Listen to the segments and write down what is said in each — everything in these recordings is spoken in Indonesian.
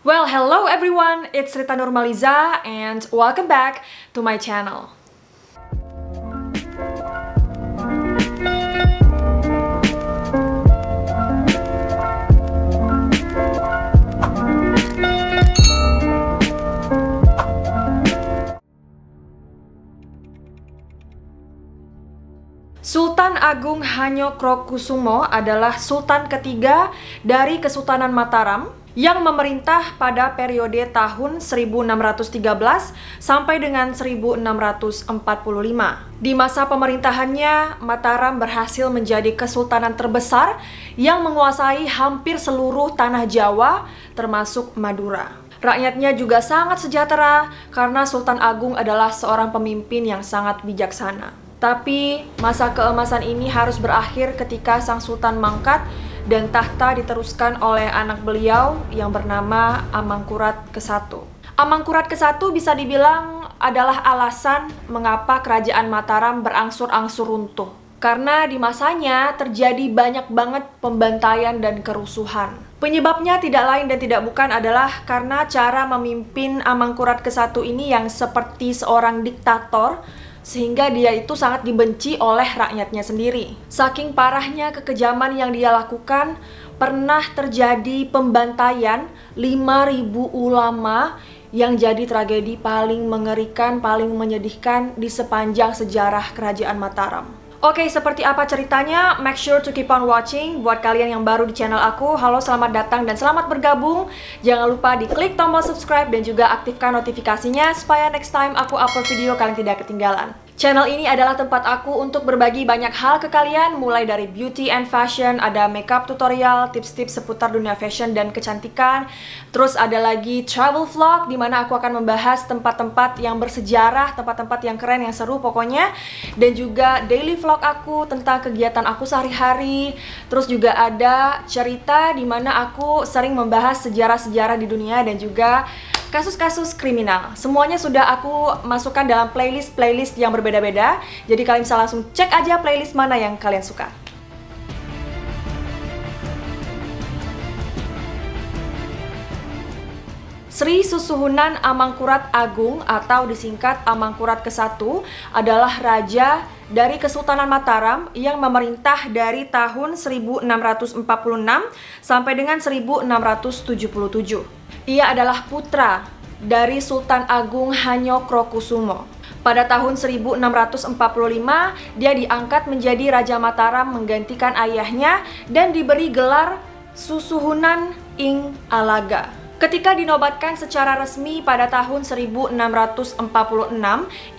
Well, hello everyone, it's Rita Nurmaliza and welcome back to my channel. Sultan Agung Hanyokrokusumo adalah sultan ketiga dari Kesultanan Mataram yang memerintah pada periode tahun 1613 sampai dengan 1645. Di masa pemerintahannya, Mataram berhasil menjadi kesultanan terbesar yang menguasai hampir seluruh tanah Jawa, termasuk Madura. Rakyatnya juga sangat sejahtera karena Sultan Agung adalah seorang pemimpin yang sangat bijaksana. Tapi masa keemasan ini harus berakhir ketika sang sultan mangkat dan tahta diteruskan oleh anak beliau yang bernama Amangkurat ke-1. Amangkurat ke-1 bisa dibilang adalah alasan mengapa kerajaan Mataram berangsur-angsur runtuh. Karena di masanya terjadi banyak banget pembantaian dan kerusuhan. Penyebabnya tidak lain dan tidak bukan adalah karena cara memimpin Amangkurat ke-1 ini yang seperti seorang diktator, sehingga dia itu sangat dibenci oleh rakyatnya sendiri. Saking parahnya kekejaman yang dia lakukan, pernah terjadi pembantaian 5.000 ulama yang jadi tragedi paling mengerikan, paling menyedihkan di sepanjang sejarah kerajaan Mataram. Oke, seperti apa ceritanya? Make sure to keep on watching. Buat kalian yang baru di channel aku, halo, selamat datang dan selamat bergabung. Jangan lupa diklik tombol subscribe dan juga aktifkan notifikasinya supaya next time aku upload video kalian tidak ketinggalan. Channel ini adalah tempat aku untuk berbagi banyak hal ke kalian, mulai dari beauty and fashion, ada makeup tutorial, tips-tips seputar dunia fashion dan kecantikan. Terus ada lagi travel vlog, di mana aku akan membahas tempat-tempat yang bersejarah, tempat-tempat yang keren, yang seru pokoknya. Dan juga daily vlog aku tentang kegiatan aku sehari-hari. Terus juga ada cerita di mana aku sering membahas sejarah-sejarah di dunia dan juga kasus-kasus kriminal. Semuanya sudah aku masukkan dalam playlist yang berbeda-beda. Jadi kalian bisa langsung cek aja playlist mana yang kalian suka. Sri Susuhunan Amangkurat Agung atau disingkat Amangkurat ke-1 adalah raja dari Kesultanan Mataram yang memerintah dari tahun 1646 sampai dengan 1677. Ia adalah putra dari Sultan Agung Hanyokrokusumo. Pada tahun 1645, dia diangkat menjadi Raja Mataram menggantikan ayahnya dan diberi gelar Susuhunan ing Alaga. Ketika dinobatkan secara resmi pada tahun 1646,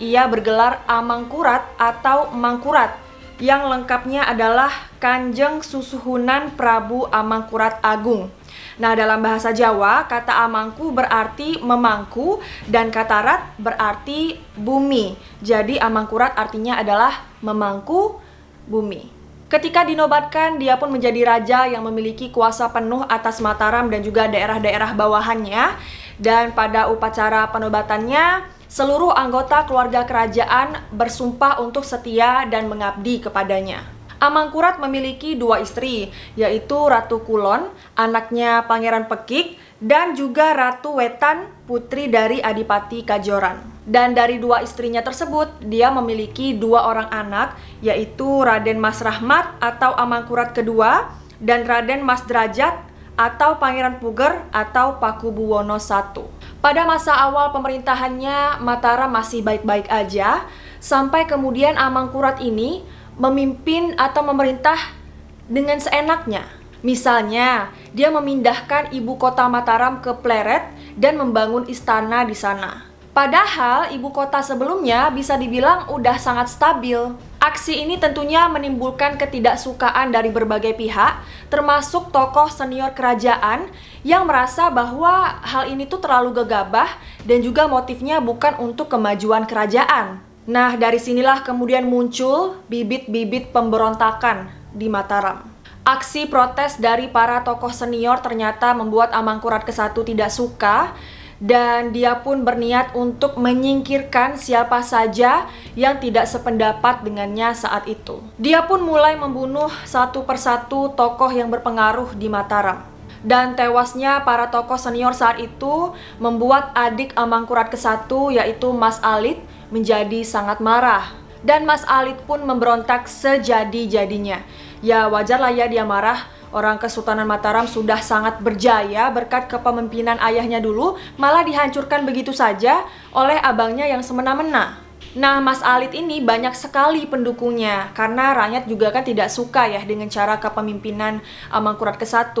ia bergelar Amangkurat atau Mangkurat, yang lengkapnya adalah Kanjeng Susuhunan Prabu Amangkurat Agung. Nah, dalam bahasa Jawa, kata amangku berarti memangku dan kata rat berarti bumi. Jadi Amangkurat artinya adalah memangku bumi. Ketika dinobatkan, dia pun menjadi raja yang memiliki kuasa penuh atas Mataram dan juga daerah-daerah bawahannya. Dan pada upacara penobatannya, seluruh anggota keluarga kerajaan bersumpah untuk setia dan mengabdi kepadanya. Amangkurat memiliki dua istri, yaitu Ratu Kulon, anaknya Pangeran Pekik, dan juga Ratu Wetan, putri dari Adipati Kajoran. Dan dari dua istrinya tersebut, dia memiliki dua orang anak, yaitu Raden Mas Rahmat atau Amangkurat kedua, dan Raden Mas Derajat atau Pangeran Puger atau Pakubuwono I. Pada masa awal pemerintahannya, Mataram masih baik-baik aja, sampai kemudian Amangkurat ini memimpin atau memerintah dengan seenaknya. Misalnya, dia memindahkan ibu kota Mataram ke Pleret dan membangun istana di sana. Padahal ibu kota sebelumnya bisa dibilang udah sangat stabil. Aksi ini tentunya menimbulkan ketidaksukaan dari berbagai pihak, termasuk tokoh senior kerajaan yang merasa bahwa hal ini tuh terlalu gegabah dan juga motifnya bukan untuk kemajuan kerajaan. Nah, dari sinilah kemudian muncul bibit-bibit pemberontakan di Mataram. Aksi protes dari para tokoh senior ternyata membuat Amangkurat ke-1 tidak suka dan dia pun berniat untuk menyingkirkan siapa saja yang tidak sependapat dengannya saat itu. Dia pun mulai membunuh satu persatu tokoh yang berpengaruh di Mataram. Dan tewasnya para tokoh senior saat itu membuat adik Amangkurat ke-1 yaitu Mas Alit menjadi sangat marah. Dan Mas Alit pun memberontak sejadi-jadinya. Ya wajarlah ya dia marah, orang Kesultanan Mataram sudah sangat berjaya berkat kepemimpinan ayahnya dulu, malah dihancurkan begitu saja oleh abangnya yang semena-mena. Nah, Mas Alit ini banyak sekali pendukungnya karena rakyat juga kan tidak suka ya dengan cara kepemimpinan Amangkurat ke-1.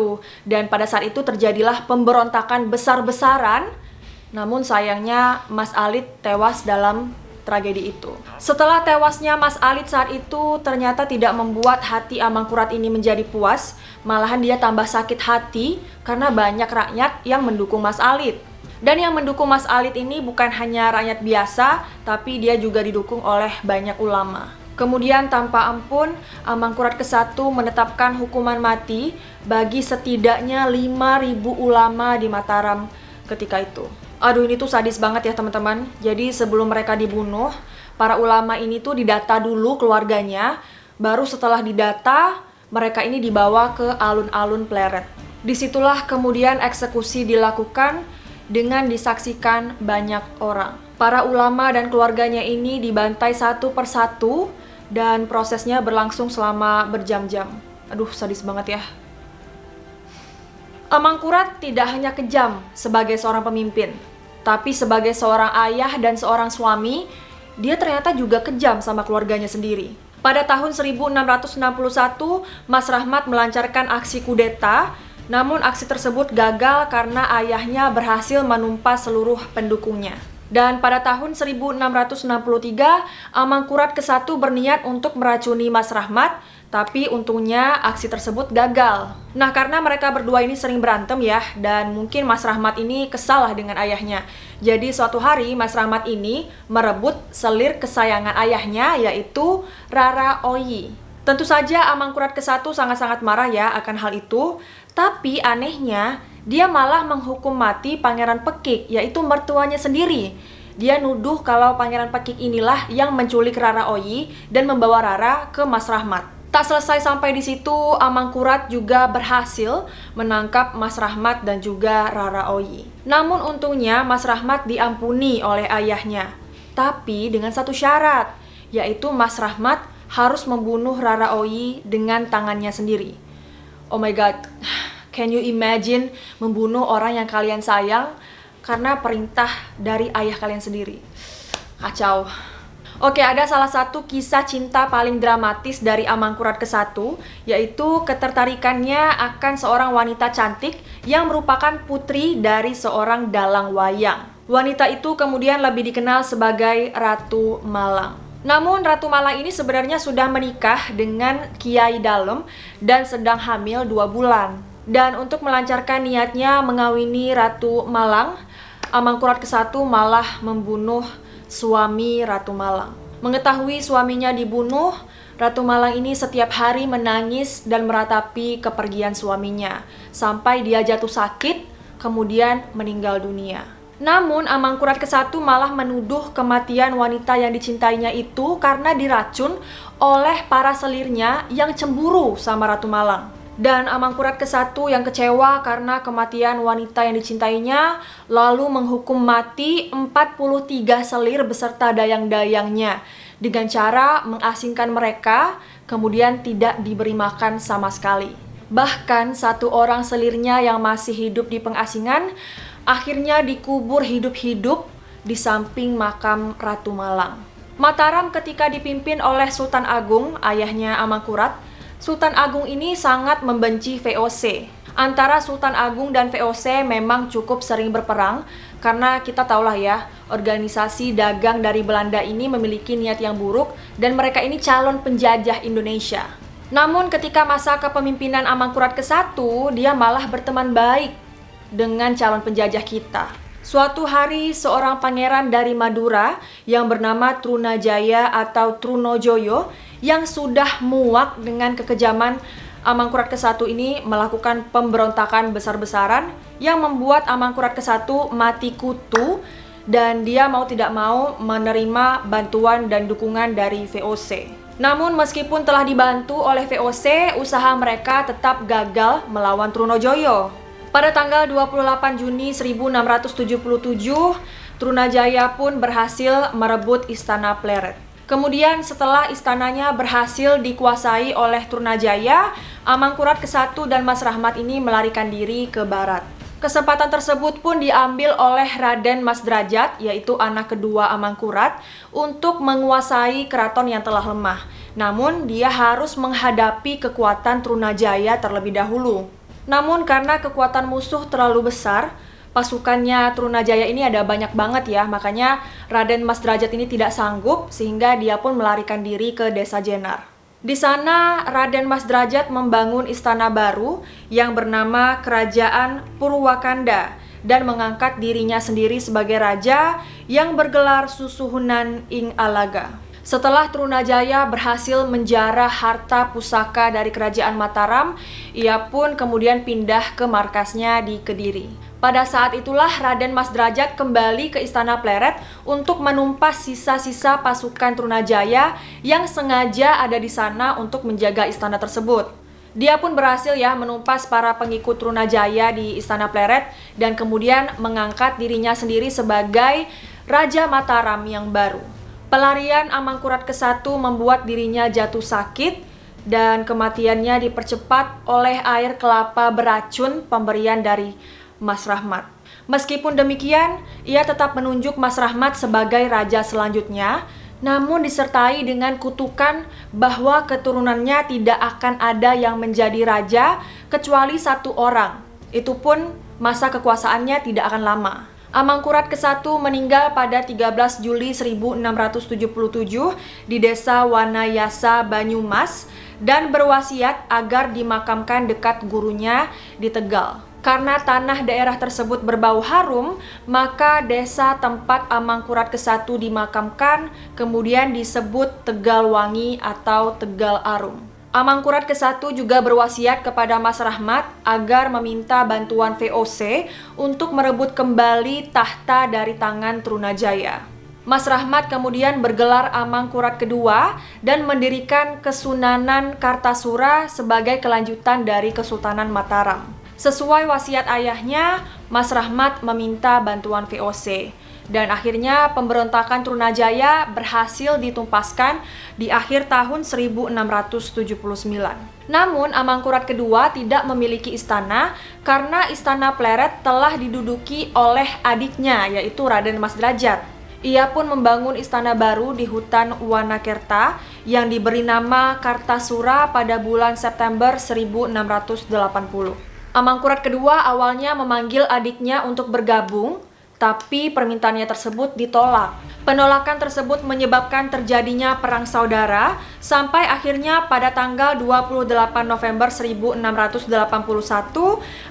Dan pada saat itu terjadilah pemberontakan besar-besaran. Namun sayangnya Mas Alit tewas dalam tragedi itu. Setelah tewasnya Mas Alit saat itu ternyata tidak membuat hati Amangkurat ini menjadi puas. Malahan dia tambah sakit hati karena banyak rakyat yang mendukung Mas Alit. Dan yang mendukung Mas Alit ini bukan hanya rakyat biasa, tapi dia juga didukung oleh banyak ulama. Kemudian tanpa ampun, Amangkurat ke-1 menetapkan hukuman mati bagi setidaknya 5.000 ulama di Mataram ketika itu. Aduh, ini tuh sadis banget ya teman-teman. Jadi sebelum mereka dibunuh, para ulama ini tuh didata dulu keluarganya, baru setelah didata, mereka ini dibawa ke alun-alun Pleret. Disitulah kemudian eksekusi dilakukan dengan disaksikan banyak orang. Para ulama dan keluarganya ini dibantai satu persatu dan prosesnya berlangsung selama berjam-jam. Aduh, sadis banget ya. Amangkurat tidak hanya kejam sebagai seorang pemimpin, tapi sebagai seorang ayah dan seorang suami, dia ternyata juga kejam sama keluarganya sendiri. Pada tahun 1661, Mas Rahmat melancarkan aksi kudeta. Namun aksi tersebut gagal karena ayahnya berhasil menumpas seluruh pendukungnya. Dan pada tahun 1663, Amangkurat ke-1 berniat untuk meracuni Mas Rahmat, tapi untungnya aksi tersebut gagal. Nah, karena mereka berdua ini sering berantem ya, dan mungkin Mas Rahmat ini kesal lah dengan ayahnya. Jadi suatu hari Mas Rahmat ini merebut selir kesayangan ayahnya, yaitu Rara Oyi. Tentu saja Amangkurat ke-1 sangat-sangat marah ya akan hal itu. Tapi anehnya, dia malah menghukum mati Pangeran Pekik, yaitu mertuanya sendiri. Dia nuduh kalau Pangeran Pekik inilah yang menculik Rara Oyi dan membawa Rara ke Mas Rahmat. Tak selesai sampai di situ, Amangkurat juga berhasil menangkap Mas Rahmat dan juga Rara Oyi. Namun untungnya Mas Rahmat diampuni oleh ayahnya. Tapi dengan satu syarat, yaitu Mas Rahmat harus membunuh Rara Oyi dengan tangannya sendiri. Oh my god, can you imagine membunuh orang yang kalian sayang karena perintah dari ayah kalian sendiri? Kacau. Oke, ada salah satu kisah cinta paling dramatis dari Amangkurat ke-1, yaitu ketertarikannya akan seorang wanita cantik yang merupakan putri dari seorang dalang wayang. Wanita itu kemudian lebih dikenal sebagai Ratu Malang. Namun Ratu Malang ini sebenarnya sudah menikah dengan Kiai Dalem dan sedang hamil 2 bulan. Dan untuk melancarkan niatnya mengawini Ratu Malang, Amangkurat ke-1 malah membunuh suami Ratu Malang. Mengetahui suaminya dibunuh, Ratu Malang ini setiap hari menangis dan meratapi kepergian suaminya sampai dia jatuh sakit, kemudian meninggal dunia. Namun Amangkurat ke-1 malah menuduh kematian wanita yang dicintainya itu karena diracun oleh para selirnya yang cemburu sama Ratu Malang. Dan Amangkurat ke-1 yang kecewa karena kematian wanita yang dicintainya lalu menghukum mati 43 selir beserta dayang-dayangnya dengan cara mengasingkan mereka, kemudian tidak diberi makan sama sekali. Bahkan satu orang selirnya yang masih hidup di pengasingan akhirnya dikubur hidup-hidup di samping makam Ratu Malang. Mataram ketika dipimpin oleh Sultan Agung, ayahnya Amangkurat, Sultan Agung ini sangat membenci VOC. Antara Sultan Agung dan VOC memang cukup sering berperang, karena kita tahulah ya, organisasi dagang dari Belanda ini memiliki niat yang buruk dan mereka ini calon penjajah Indonesia. Namun ketika masa kepemimpinan Amangkurat ke-1, dia malah berteman baik dengan calon penjajah kita. Suatu hari seorang pangeran dari Madura yang bernama Trunajaya atau Trunojoyo yang sudah muak dengan kekejaman Amangkurat ke-1 ini melakukan pemberontakan besar-besaran yang membuat Amangkurat ke-1 mati kutu dan dia mau tidak mau menerima bantuan dan dukungan dari VOC. Namun meskipun telah dibantu oleh VOC, usaha mereka tetap gagal melawan Trunojoyo. Pada tanggal 28 Juni 1677, Trunajaya pun berhasil merebut Istana Pleret. Kemudian setelah istananya berhasil dikuasai oleh Trunajaya, Amangkurat ke-1 dan Mas Rahmat ini melarikan diri ke barat. Kesempatan tersebut pun diambil oleh Raden Mas Drajat, yaitu anak kedua Amangkurat, untuk menguasai keraton yang telah lemah. Namun, dia harus menghadapi kekuatan Trunajaya terlebih dahulu. Namun, karena kekuatan musuh terlalu besar, pasukannya Trunajaya ini ada banyak banget ya, makanya Raden Mas Drajat ini tidak sanggup, sehingga dia pun melarikan diri ke Desa Jenar. Di sana, Raden Mas Drajat membangun istana baru yang bernama Kerajaan Purwakanda dan mengangkat dirinya sendiri sebagai raja yang bergelar Susuhunan ing Alaga. Setelah Trunajaya berhasil menjarah harta pusaka dari Kerajaan Mataram, ia pun kemudian pindah ke markasnya di Kediri. Pada saat itulah Raden Mas Drajat kembali ke Istana Pleret untuk menumpas sisa-sisa pasukan Trunajaya yang sengaja ada di sana untuk menjaga istana tersebut. Dia pun berhasil ya menumpas para pengikut Trunajaya di Istana Pleret dan kemudian mengangkat dirinya sendiri sebagai Raja Mataram yang baru. Pelarian Amangkurat ke-1 membuat dirinya jatuh sakit dan kematiannya dipercepat oleh air kelapa beracun pemberian dari Mas Rahmat. Meskipun demikian, ia tetap menunjuk Mas Rahmat sebagai raja selanjutnya, namun disertai dengan kutukan bahwa keturunannya tidak akan ada yang menjadi raja kecuali satu orang. Itu pun masa kekuasaannya tidak akan lama. Amangkurat ke-1 meninggal pada 13 Juli 1677 di desa Wanayasa, Banyumas dan berwasiat agar dimakamkan dekat gurunya di Tegal. Karena tanah daerah tersebut berbau harum, maka desa tempat Amangkurat ke-1 dimakamkan kemudian disebut Tegalwangi atau Tegal Arum. Amangkurat ke-1 juga berwasiat kepada Mas Rahmat agar meminta bantuan VOC untuk merebut kembali tahta dari tangan Trunajaya. Mas Rahmat kemudian bergelar Amangkurat kedua dan mendirikan Kesunanan Kartasura sebagai kelanjutan dari Kesultanan Mataram. Sesuai wasiat ayahnya, Mas Rahmat meminta bantuan VOC. Dan akhirnya pemberontakan Trunajaya berhasil ditumpaskan di akhir tahun 1679. Namun Amangkurat kedua tidak memiliki istana karena Istana Pleret telah diduduki oleh adiknya yaitu Raden Mas Drajat. Ia pun membangun istana baru di hutan Wanakerta yang diberi nama Kartasura pada bulan September 1680. Amangkurat kedua awalnya memanggil adiknya untuk bergabung, tapi permintaannya tersebut ditolak. Penolakan tersebut menyebabkan terjadinya perang saudara sampai akhirnya pada tanggal 28 November 1681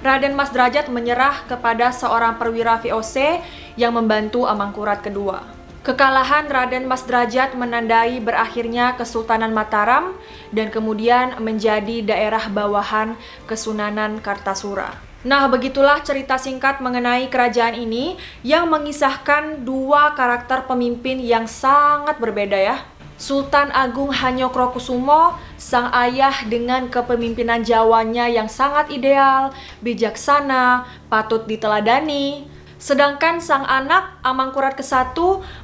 Raden Mas Drajat menyerah kepada seorang perwira VOC yang membantu Amangkurat kedua. Kekalahan Raden Mas Drajat menandai berakhirnya Kesultanan Mataram dan kemudian menjadi daerah bawahan Kesunanan Kartasura. Nah, begitulah cerita singkat mengenai kerajaan ini yang mengisahkan dua karakter pemimpin yang sangat berbeda ya. Sultan Agung Hanyokrokusumo, sang ayah dengan kepemimpinan Jawanya yang sangat ideal, bijaksana, patut diteladani. Sedangkan sang anak Amangkurat ke-1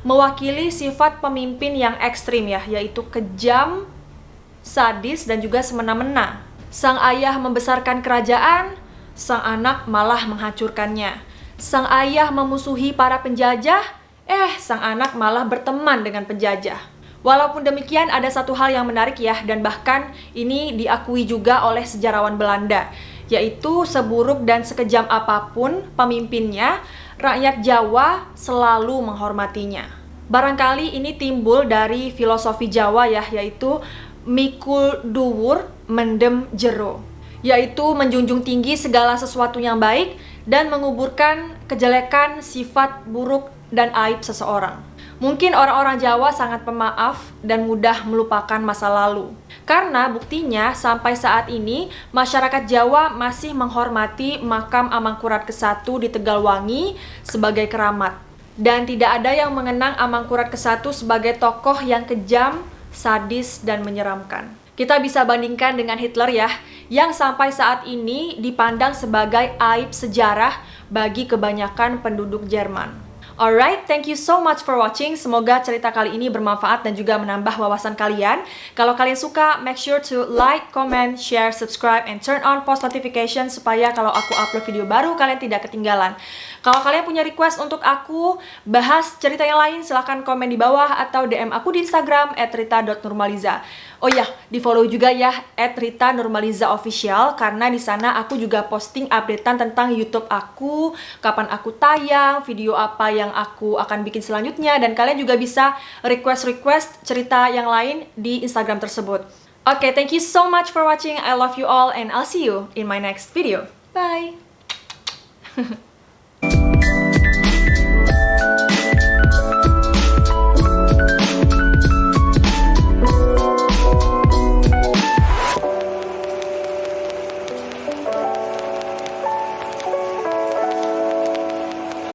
mewakili sifat pemimpin yang ekstrim ya, yaitu kejam, sadis, dan juga semena-mena. Sang ayah membesarkan kerajaan, sang anak malah menghancurkannya. Sang ayah memusuhi para penjajah, sang anak malah berteman dengan penjajah. Walaupun demikian ada satu hal yang menarik ya, dan bahkan ini diakui juga oleh sejarawan Belanda, yaitu seburuk dan sekejam apapun pemimpinnya, rakyat Jawa selalu menghormatinya. Barangkali ini timbul dari filosofi Jawa ya, yaitu mikul duwur mendem jero, yaitu menjunjung tinggi segala sesuatu yang baik dan menguburkan kejelekan, sifat buruk, dan aib seseorang. Mungkin orang-orang Jawa sangat pemaaf dan mudah melupakan masa lalu. Karena buktinya sampai saat ini masyarakat Jawa masih menghormati makam Amangkurat ke-1 di Tegalwangi sebagai keramat. Dan tidak ada yang mengenang Amangkurat ke-1 sebagai tokoh yang kejam, sadis, dan menyeramkan. Kita bisa bandingkan dengan Hitler ya, yang sampai saat ini dipandang sebagai aib sejarah bagi kebanyakan penduduk Jerman. Alright, thank you so much for watching. Semoga cerita kali ini bermanfaat dan juga menambah wawasan kalian. Kalau kalian suka, make sure to like, comment, share, subscribe, and turn on post notification supaya kalau aku upload video baru, kalian tidak ketinggalan. Kalau kalian punya request untuk aku bahas cerita yang lain, silahkan komen di bawah atau DM aku di Instagram @rita.nurmaliza. Oh ya, di follow juga ya @rita_nurmaliza_official karena di sana aku juga posting updatean tentang YouTube aku, kapan aku tayang, video apa yang aku akan bikin selanjutnya, dan kalian juga bisa request cerita yang lain di Instagram tersebut. Okay, thank you so much for watching. I love you all and I'll see you in my next video. Bye!